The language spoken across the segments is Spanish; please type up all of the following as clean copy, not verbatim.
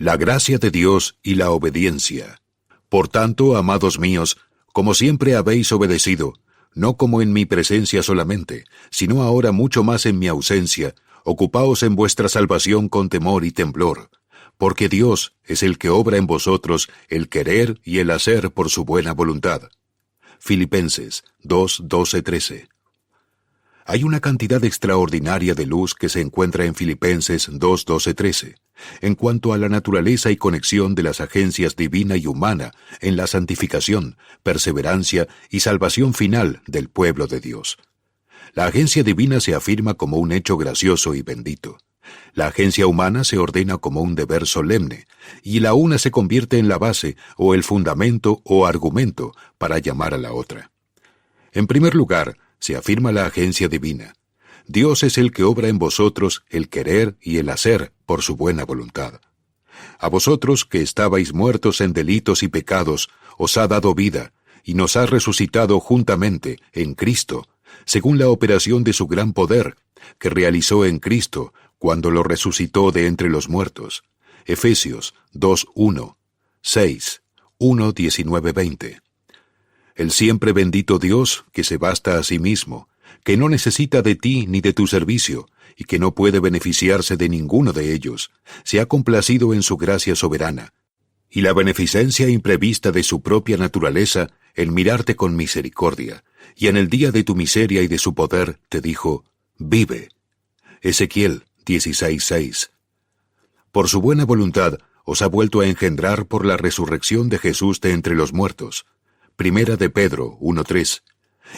La gracia de Dios y la obediencia. Por tanto, amados míos, como siempre habéis obedecido, no como en mi presencia solamente, sino ahora mucho más en mi ausencia, ocupaos en vuestra salvación con temor y temblor, porque Dios es el que obra en vosotros el querer y el hacer por su buena voluntad. Filipenses 2:12-13. Hay una cantidad extraordinaria de luz que se encuentra en Filipenses 2:12-13, en cuanto a la naturaleza y conexión de las agencias divina y humana en la santificación, perseverancia y salvación final del pueblo de Dios. La agencia divina se afirma como un hecho gracioso y bendito. La agencia humana se ordena como un deber solemne, y la una se convierte en la base o el fundamento o argumento para llamar a la otra. En primer lugar, se afirma la agencia divina. Dios es el que obra en vosotros el querer y el hacer por su buena voluntad. A vosotros que estabais muertos en delitos y pecados, os ha dado vida, y nos ha resucitado juntamente en Cristo, según la operación de su gran poder, que realizó en Cristo cuando lo resucitó de entre los muertos. Efesios 2:1, 6, 1:19-20. El siempre bendito Dios, que se basta a sí mismo, que no necesita de ti ni de tu servicio, y que no puede beneficiarse de ninguno de ellos, se ha complacido en su gracia soberana, y la beneficencia imprevista de su propia naturaleza en mirarte con misericordia, y en el día de tu miseria y de su poder te dijo, vive. Ezequiel 16:6. Por su buena voluntad os ha vuelto a engendrar por la resurrección de Jesús de entre los muertos. Primera de Pedro 1:3.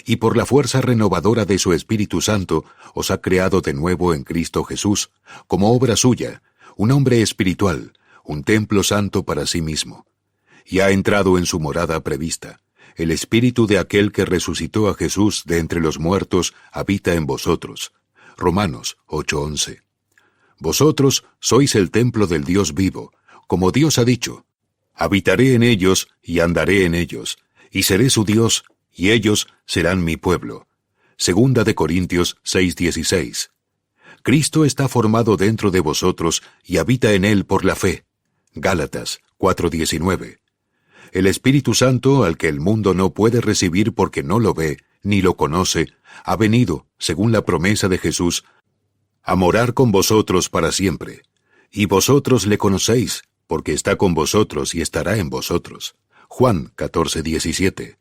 Y por la fuerza renovadora de su Espíritu Santo os ha creado de nuevo en Cristo Jesús, como obra suya, un hombre espiritual, un templo santo para sí mismo. Y ha entrado en su morada prevista. El Espíritu de aquel que resucitó a Jesús de entre los muertos habita en vosotros. Romanos 8:11. Vosotros sois el templo del Dios vivo, como Dios ha dicho. Habitaré en ellos y andaré en ellos, y seré su Dios, y ellos serán mi pueblo. Segunda de Corintios 6:16. Cristo está formado dentro de vosotros y habita en él por la fe. Gálatas 4:19. El Espíritu Santo, al que el mundo no puede recibir porque no lo ve, ni lo conoce, ha venido, según la promesa de Jesús, a morar con vosotros para siempre. Y vosotros le conocéis, porque está con vosotros y estará en vosotros. Juan 14:17.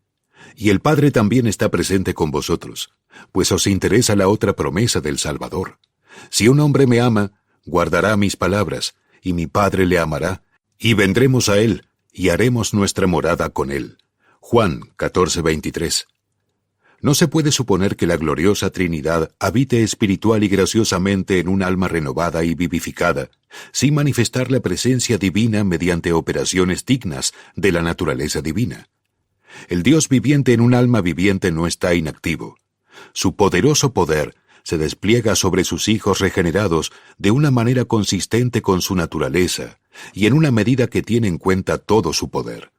Y el Padre también está presente con vosotros, pues os interesa la otra promesa del Salvador. Si un hombre me ama, guardará mis palabras, y mi Padre le amará, y vendremos a él, y haremos nuestra morada con él. Juan 14:23. No se puede suponer que la gloriosa Trinidad habite espiritual y graciosamente en un alma renovada y vivificada, sin manifestar la presencia divina mediante operaciones dignas de la naturaleza divina. El Dios viviente en un alma viviente no está inactivo. Su poderoso poder se despliega sobre sus hijos regenerados de una manera consistente con su naturaleza y en una medida que tiene en cuenta todo su poder.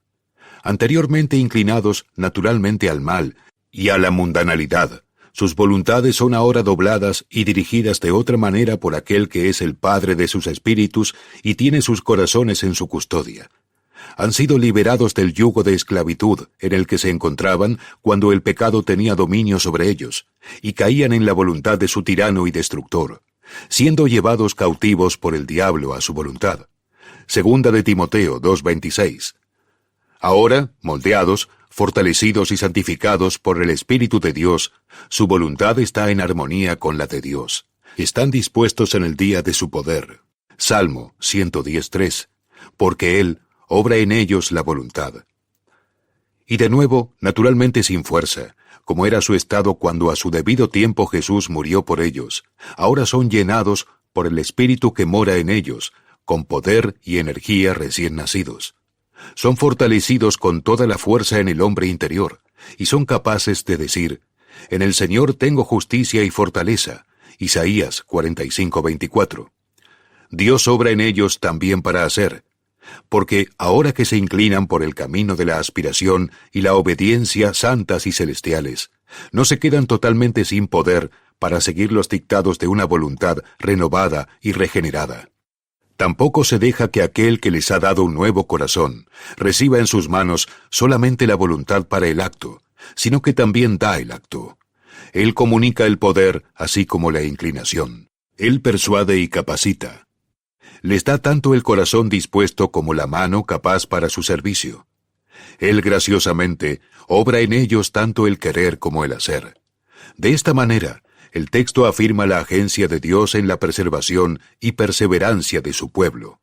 Anteriormente inclinados naturalmente al mal y a la mundanalidad, sus voluntades son ahora dobladas y dirigidas de otra manera por aquel que es el Padre de sus espíritus y tiene sus corazones en su custodia. Han sido liberados del yugo de esclavitud en el que se encontraban cuando el pecado tenía dominio sobre ellos, y caían en la voluntad de su tirano y destructor, siendo llevados cautivos por el diablo a su voluntad. Segunda de Timoteo 2:26. Ahora, moldeados, fortalecidos y santificados por el Espíritu de Dios, su voluntad está en armonía con la de Dios. Están dispuestos en el día de su poder. Salmo 110:3. Porque Él obra en ellos la voluntad. Y de nuevo, naturalmente sin fuerza, como era su estado cuando a su debido tiempo Jesús murió por ellos, ahora son llenados por el Espíritu que mora en ellos, con poder y energía recién nacidos. Son fortalecidos con toda la fuerza en el hombre interior, y son capaces de decir, en el Señor tengo justicia y fortaleza. Isaías 45:24. Dios obra en ellos también para hacer, porque ahora que se inclinan por el camino de la aspiración y la obediencia santas y celestiales, no se quedan totalmente sin poder para seguir los dictados de una voluntad renovada y regenerada. Tampoco se deja que aquel que les ha dado un nuevo corazón reciba en sus manos solamente la voluntad para el acto, sino que también da el acto. Él comunica el poder, así como la inclinación. Él persuade y capacita. Les da tanto el corazón dispuesto como la mano capaz para su servicio. Él graciosamente obra en ellos tanto el querer como el hacer. De esta manera, el texto afirma la agencia de Dios en la preservación y perseverancia de su pueblo.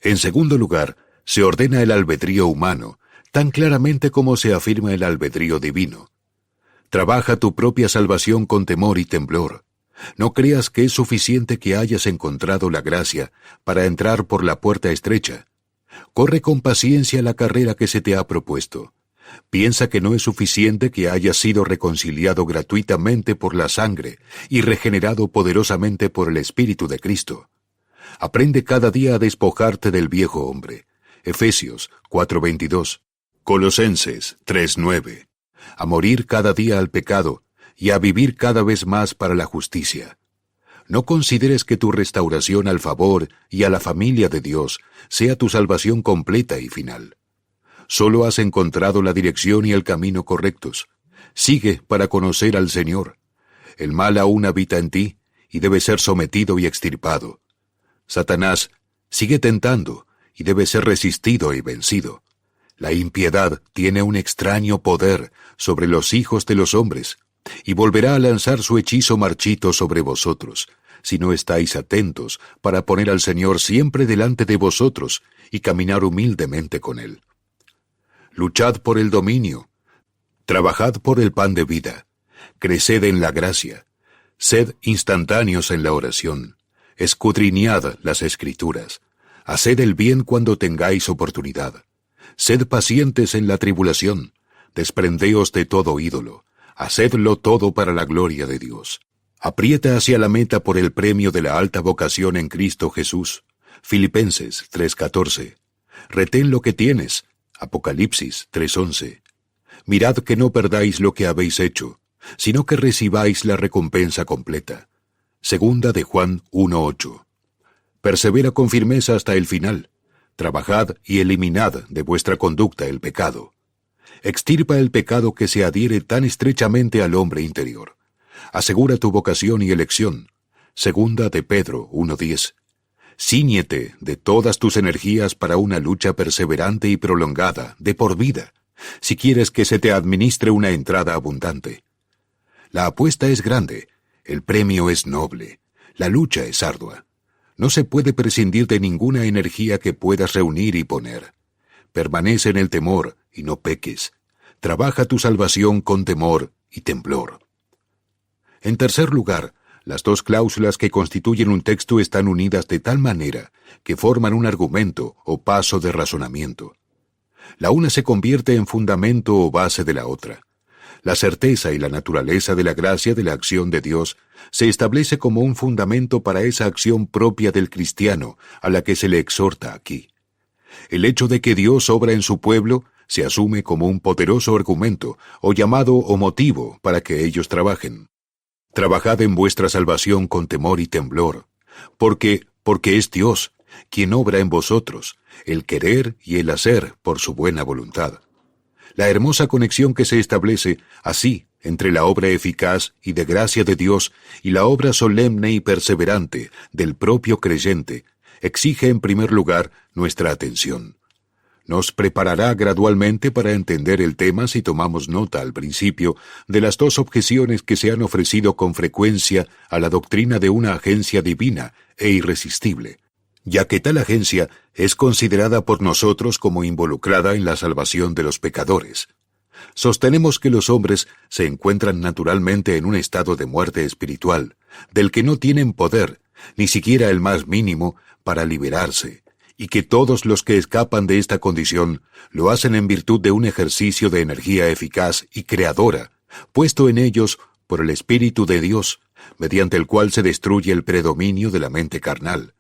En segundo lugar, se ordena el albedrío humano, tan claramente como se afirma el albedrío divino. Trabaja tu propia salvación con temor y temblor. No creas que es suficiente que hayas encontrado la gracia para entrar por la puerta estrecha. Corre con paciencia la carrera que se te ha propuesto. Piensa que no es suficiente que hayas sido reconciliado gratuitamente por la sangre y regenerado poderosamente por el Espíritu de Cristo. Aprende cada día a despojarte del viejo hombre. Efesios 4:22, Colosenses 3:9. A morir cada día al pecado y a vivir cada vez más para la justicia. No consideres que tu restauración al favor y a la familia de Dios sea tu salvación completa y final. Solo has encontrado la dirección y el camino correctos. Sigue para conocer al Señor. El mal aún habita en ti y debe ser sometido y extirpado. Satanás sigue tentando y debe ser resistido y vencido. La impiedad tiene un extraño poder sobre los hijos de los hombres y volverá a lanzar su hechizo marchito sobre vosotros, si no estáis atentos para poner al Señor siempre delante de vosotros y caminar humildemente con Él. Luchad por el dominio, trabajad por el pan de vida, creced en la gracia, sed instantáneos en la oración, escudriñad las Escrituras, haced el bien cuando tengáis oportunidad, sed pacientes en la tribulación, desprendeos de todo ídolo, hacedlo todo para la gloria de Dios. Aprieta hacia la meta por el premio de la alta vocación en Cristo Jesús. Filipenses 3:14. Retén lo que tienes. Apocalipsis 3:11. Mirad que no perdáis lo que habéis hecho, sino que recibáis la recompensa completa. Segunda de Juan 1:8. Persevera con firmeza hasta el final. Trabajad y eliminad de vuestra conducta el pecado. Extirpa el pecado que se adhiere tan estrechamente al hombre interior. Asegura tu vocación y elección. Segunda de Pedro 1:10. Cíñete de todas tus energías para una lucha perseverante y prolongada, de por vida, si quieres que se te administre una entrada abundante. La apuesta es grande, el premio es noble, la lucha es ardua. No se puede prescindir de ninguna energía que puedas reunir y poner. Permanece en el temor y no peques. Trabaja tu salvación con temor y temblor. En tercer lugar, las dos cláusulas que constituyen un texto están unidas de tal manera que forman un argumento o paso de razonamiento. La una se convierte en fundamento o base de la otra. La certeza y la naturaleza de la gracia de la acción de Dios se establece como un fundamento para esa acción propia del cristiano a la que se le exhorta aquí. El hecho de que Dios obra en su pueblo se asume como un poderoso argumento o llamado o motivo para que ellos trabajen. Trabajad en vuestra salvación con temor y temblor, porque es Dios quien obra en vosotros, el querer y el hacer por su buena voluntad. La hermosa conexión que se establece así entre la obra eficaz y de gracia de Dios y la obra solemne y perseverante del propio creyente exige en primer lugar nuestra atención. Nos preparará gradualmente para entender el tema si tomamos nota al principio de las dos objeciones que se han ofrecido con frecuencia a la doctrina de una agencia divina e irresistible, ya que tal agencia es considerada por nosotros como involucrada en la salvación de los pecadores. Sostenemos que los hombres se encuentran naturalmente en un estado de muerte espiritual, del que no tienen poder, ni siquiera el más mínimo, para liberarse, y que todos los que escapan de esta condición lo hacen en virtud de un ejercicio de energía eficaz y creadora, puesto en ellos por el Espíritu de Dios, mediante el cual se destruye el predominio de la mente carnal.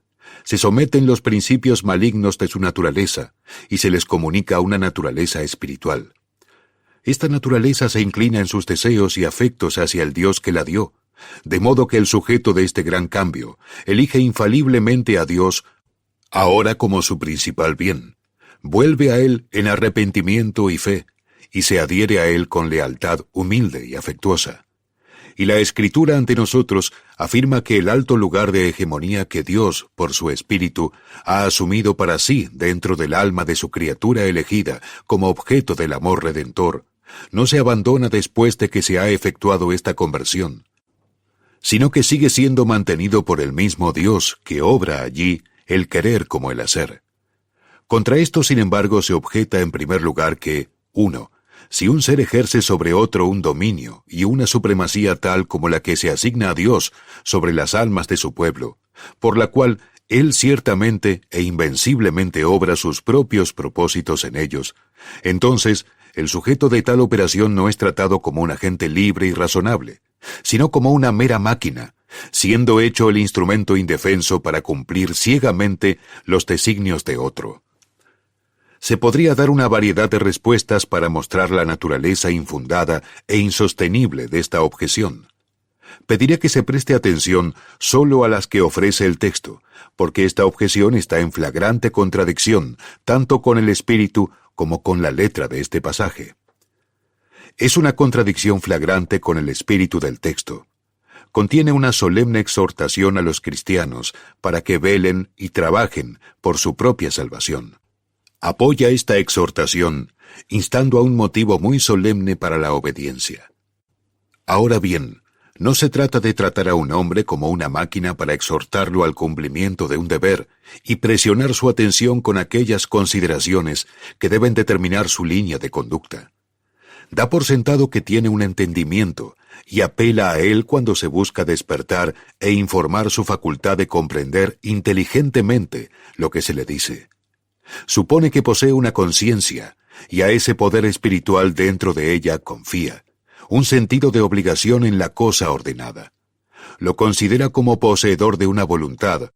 Se someten los principios malignos de su naturaleza, y se les comunica una naturaleza espiritual. Esta naturaleza se inclina en sus deseos y afectos hacia el Dios que la dio, de modo que el sujeto de este gran cambio elige infaliblemente a Dios ahora como su principal bien. Vuelve a Él en arrepentimiento y fe, y se adhiere a Él con lealtad humilde y afectuosa. Y la Escritura ante nosotros afirma que el alto lugar de hegemonía que Dios, por su Espíritu, ha asumido para sí dentro del alma de su criatura elegida como objeto del amor redentor, no se abandona después de que se ha efectuado esta conversión, sino que sigue siendo mantenido por el mismo Dios que obra allí el querer como el hacer. Contra esto, sin embargo, se objeta en primer lugar que, 1. Si un ser ejerce sobre otro un dominio y una supremacía tal como la que se asigna a Dios sobre las almas de su pueblo, por la cual Él ciertamente e invenciblemente obra sus propios propósitos en ellos, entonces el sujeto de tal operación no es tratado como un agente libre y razonable, sino como una mera máquina, siendo hecho el instrumento indefenso para cumplir ciegamente los designios de otro. Se podría dar una variedad de respuestas para mostrar la naturaleza infundada e insostenible de esta objeción. Pediré que se preste atención solo a las que ofrece el texto, porque esta objeción está en flagrante contradicción, tanto con el espíritu como con la letra de este pasaje. Es una contradicción flagrante con el espíritu del texto. Contiene una solemne exhortación a los cristianos para que velen y trabajen por su propia salvación. Apoya esta exhortación, instando a un motivo muy solemne para la obediencia. Ahora bien, no se trata de tratar a un hombre como una máquina para exhortarlo al cumplimiento de un deber y presionar su atención con aquellas consideraciones que deben determinar su línea de conducta. Da por sentado que tiene un entendimiento y apela a él cuando se busca despertar e informar su facultad de comprender inteligentemente lo que se le dice. Supone que posee una conciencia, y a ese poder espiritual dentro de ella confía, un sentido de obligación en la cosa ordenada. Lo considera como poseedor de una voluntad,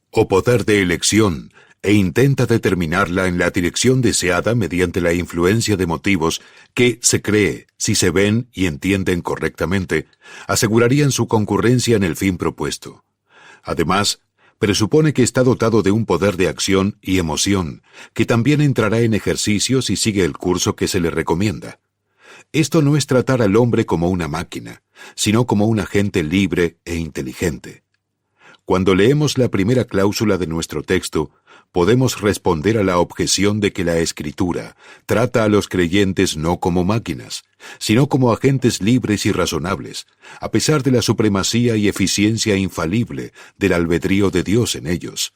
o poder de elección, e intenta determinarla en la dirección deseada mediante la influencia de motivos que, se cree, si se ven y entienden correctamente, asegurarían su concurrencia en el fin propuesto. Además, presupone que está dotado de un poder de acción y emoción, que también entrará en ejercicio si sigue el curso que se le recomienda. Esto no es tratar al hombre como una máquina, sino como un agente libre e inteligente. Cuando leemos la primera cláusula de nuestro texto, podemos responder a la objeción de que la Escritura trata a los creyentes no como máquinas, sino como agentes libres y razonables, a pesar de la supremacía y eficiencia infalible del albedrío de Dios en ellos.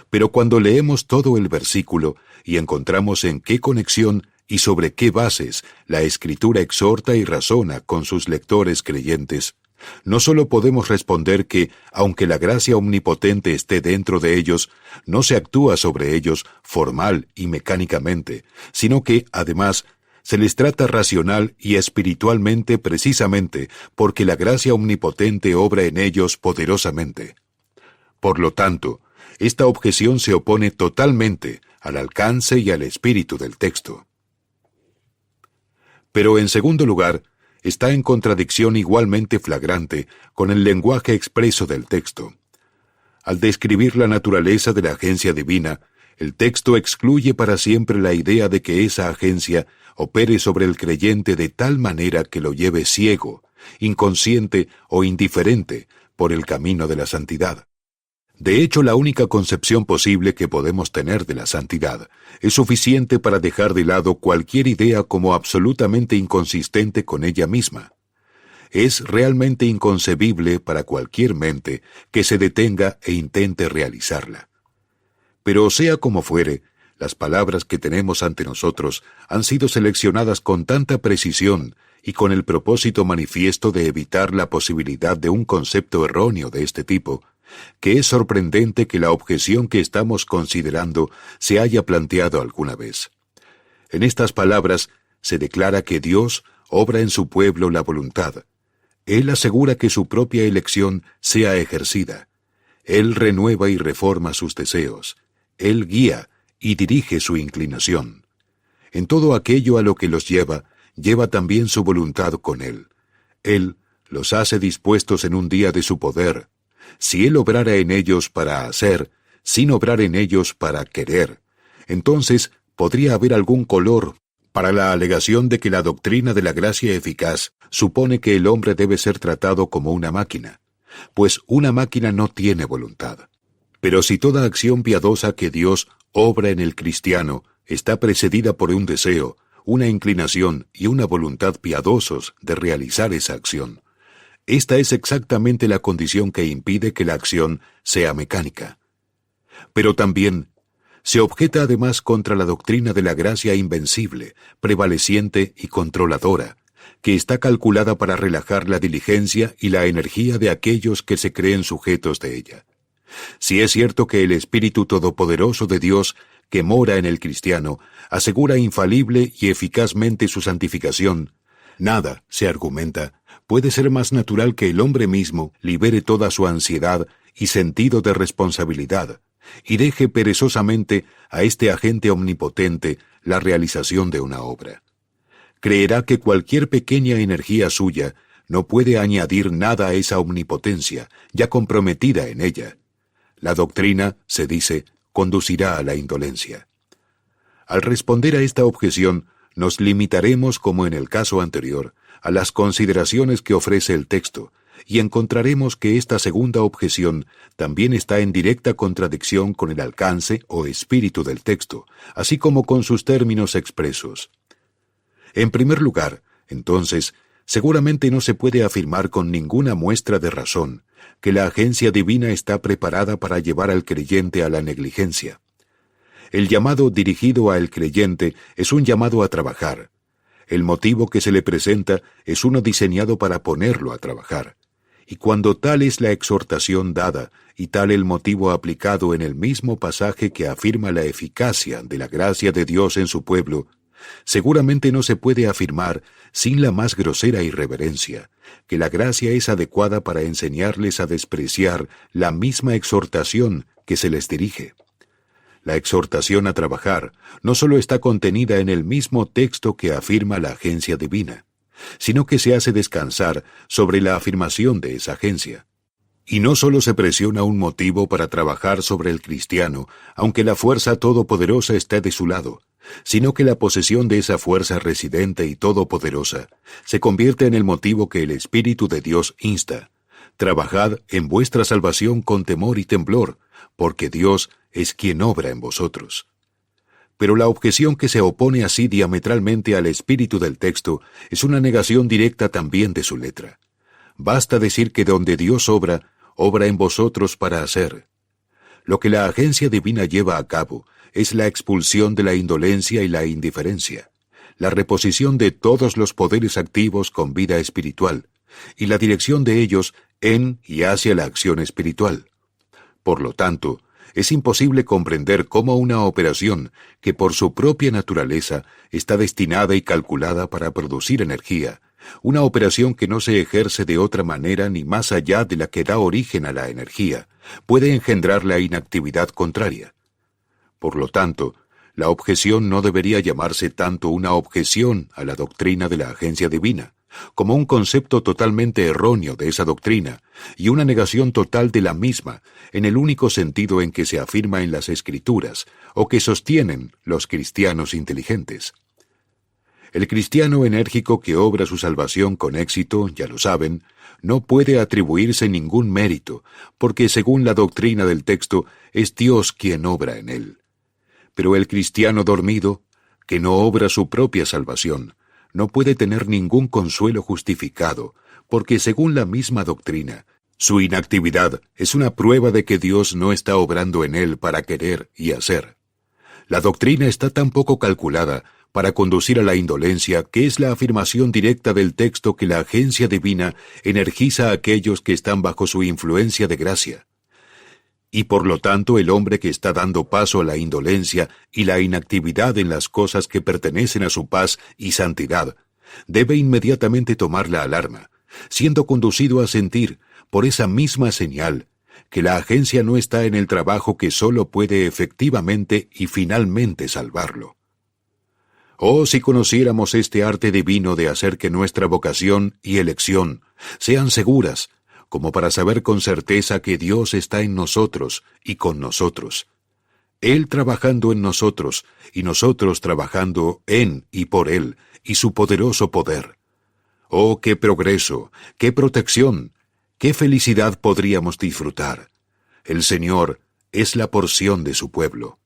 Pero cuando leemos todo el versículo y encontramos en qué conexión y sobre qué bases la Escritura exhorta y razona con sus lectores creyentes, no solo podemos responder que, aunque la gracia omnipotente esté dentro de ellos, no se actúa sobre ellos formal y mecánicamente, sino que, además, se les trata racional y espiritualmente precisamente porque la gracia omnipotente obra en ellos poderosamente. Por lo tanto, esta objeción se opone totalmente al alcance y al espíritu del texto. Pero, en segundo lugar, está en contradicción igualmente flagrante con el lenguaje expreso del texto. Al describir la naturaleza de la agencia divina, el texto excluye para siempre la idea de que esa agencia opere sobre el creyente de tal manera que lo lleve ciego, inconsciente o indiferente por el camino de la santidad. De hecho, la única concepción posible que podemos tener de la santidad es suficiente para dejar de lado cualquier idea como absolutamente inconsistente con ella misma. Es realmente inconcebible para cualquier mente que se detenga e intente realizarla. Pero sea como fuere, las palabras que tenemos ante nosotros han sido seleccionadas con tanta precisión y con el propósito manifiesto de evitar la posibilidad de un concepto erróneo de este tipo, que es sorprendente que la objeción que estamos considerando se haya planteado alguna vez. En estas palabras se declara que Dios obra en su pueblo la voluntad. Él asegura que su propia elección sea ejercida. Él renueva y reforma sus deseos. Él guía y dirige su inclinación. En todo aquello a lo que los lleva también su voluntad con Él. Él los hace dispuestos en un día de su poder. Si Él obrara en ellos para hacer, sin obrar en ellos para querer, entonces podría haber algún color para la alegación de que la doctrina de la gracia eficaz supone que el hombre debe ser tratado como una máquina, pues una máquina no tiene voluntad. Pero si toda acción piadosa que Dios obra en el cristiano está precedida por un deseo, una inclinación y una voluntad piadosos de realizar esa acción, esta es exactamente la condición que impide que la acción sea mecánica. Pero también se objeta además contra la doctrina de la gracia invencible, prevaleciente y controladora, que está calculada para relajar la diligencia y la energía de aquellos que se creen sujetos de ella. Si es cierto que el Espíritu Todopoderoso de Dios, que mora en el cristiano, asegura infalible y eficazmente su santificación, nada, se argumenta, puede ser más natural que el hombre mismo libere toda su ansiedad y sentido de responsabilidad, y deje perezosamente a este agente omnipotente la realización de una obra. Creerá que cualquier pequeña energía suya no puede añadir nada a esa omnipotencia, ya comprometida en ella. La doctrina, se dice, conducirá a la indolencia. Al responder a esta objeción, nos limitaremos, como en el caso anterior, a las consideraciones que ofrece el texto, y encontraremos que esta segunda objeción también está en directa contradicción con el alcance o espíritu del texto, así como con sus términos expresos. En primer lugar, entonces, seguramente no se puede afirmar con ninguna muestra de razón que la agencia divina está preparada para llevar al creyente a la negligencia. El llamado dirigido al creyente es un llamado a trabajar. El motivo que se le presenta es uno diseñado para ponerlo a trabajar. Y cuando tal es la exhortación dada y tal el motivo aplicado en el mismo pasaje que afirma la eficacia de la gracia de Dios en su pueblo, seguramente no se puede afirmar, sin la más grosera irreverencia, que la gracia es adecuada para enseñarles a despreciar la misma exhortación que se les dirige. La exhortación a trabajar no solo está contenida en el mismo texto que afirma la agencia divina, sino que se hace descansar sobre la afirmación de esa agencia. Y no solo se presiona un motivo para trabajar sobre el cristiano, aunque la fuerza todopoderosa esté de su lado, sino que la posesión de esa fuerza residente y todopoderosa se convierte en el motivo que el Espíritu de Dios insta. Trabajad en vuestra salvación con temor y temblor, porque Dios es quien obra en vosotros. Pero la objeción que se opone así diametralmente al espíritu del texto es una negación directa también de su letra. Basta decir que donde Dios obra, obra en vosotros para hacer. Lo que la agencia divina lleva a cabo es la expulsión de la indolencia y la indiferencia, la reposición de todos los poderes activos con vida espiritual, y la dirección de ellos en y hacia la acción espiritual. Por lo tanto, es imposible comprender cómo una operación que por su propia naturaleza está destinada y calculada para producir energía, una operación que no se ejerce de otra manera ni más allá de la que da origen a la energía, puede engendrar la inactividad contraria. Por lo tanto, la objeción no debería llamarse tanto una objeción a la doctrina de la agencia divina, como un concepto totalmente erróneo de esa doctrina y una negación total de la misma en el único sentido en que se afirma en las Escrituras o que sostienen los cristianos inteligentes. El cristiano enérgico que obra su salvación con éxito, ya lo saben, no puede atribuirse ningún mérito, porque según la doctrina del texto es Dios quien obra en él. Pero el cristiano dormido, que no obra su propia salvación, no puede tener ningún consuelo justificado, porque según la misma doctrina, su inactividad es una prueba de que Dios no está obrando en él para querer y hacer. La doctrina está tan poco calculada para conducir a la indolencia que es la afirmación directa del texto que la agencia divina energiza a aquellos que están bajo su influencia de gracia. Y por lo tanto el hombre que está dando paso a la indolencia y la inactividad en las cosas que pertenecen a su paz y santidad, debe inmediatamente tomar la alarma, siendo conducido a sentir, por esa misma señal, que la agencia no está en el trabajo que sólo puede efectivamente y finalmente salvarlo. Oh, si conociéramos este arte divino de hacer que nuestra vocación y elección sean seguras, como para saber con certeza que Dios está en nosotros y con nosotros. Él trabajando en nosotros y nosotros trabajando en y por Él y su poderoso poder. ¡Oh, qué progreso, qué protección, qué felicidad podríamos disfrutar! El Señor es la porción de su pueblo.